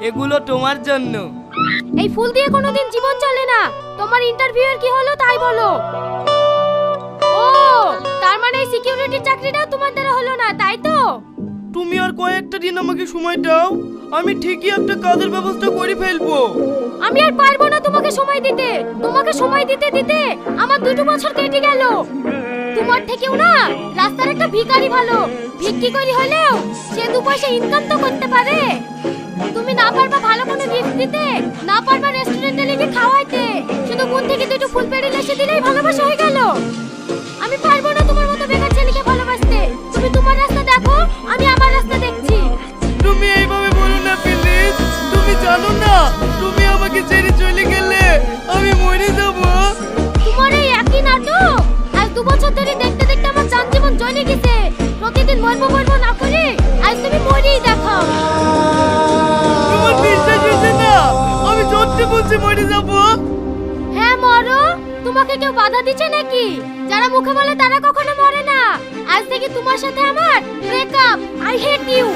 এগুলো তোমার জন্য। এই ফুল দিয়ে কোনোদিন জীবন চলে না। তোমার ইন্টারভিউ এর কি হলো তাই বলো। ও, তার মানে এই সিকিউরিটির চাকরিটা তোমার দ্বারা হলো না, তাই তো? তুমি আর কয়েকটা দিন আমাকে সময় দাও, আমি ঠিকই একটা কাজের ব্যবস্থা করে ফেলবো। আমি আর পারবো না তোমাকে সময় দিতে। তোমাকে সময় দিতে দিতে আমার 2 বছর কেটে গেল। তোমার থেকেও না রাস্তার একটা ভিখারি ভালো। ভিক্ষি করি হলেও সে 2 পয়সা ইনকাম তো করতে পারে। তুমি না পারবা ভালো কোনো গিফট দিতে, না পারবা রেস্টুরেন্টে লিখে খাওয়াইতে, শুধু মন থেকে 2টো ফুল পেড়ে লেসে দিলেই ভালোবাসা হয়ে গেল। আমি পারবো না তোমার মতো বেকার ছেলেকে ভালোবাসতে। তুমি তোমার রাস্তা দেখো, আমি আমার রাস্তা দেখছি। তুমি এইভাবে বলো না প্লিজ। তুমি জানো না তুমি আমাকে ছেড়ে চলে গেলে আমি মরে যাব। তোমার এই একই নাটক আজ 2 বছর ধরে দেখতে দেখতে আমার জান জীবন জ্বলে গেছে। প্রতিদিন মরবো না করে আজ তুমি মরেই দেখাও। তোমার বিশ্বাস হচ্ছে না? আমি সত্যি বলছি মরে যাব। হ্যাঁ মরো। তোমাকে কেউ বাধা দিচ্ছে নাকি? যারা মুখে বলে তারা কখনো মরে না। আজ থেকে তোমার সাথে আমার ব্রেকআপ। I hate you.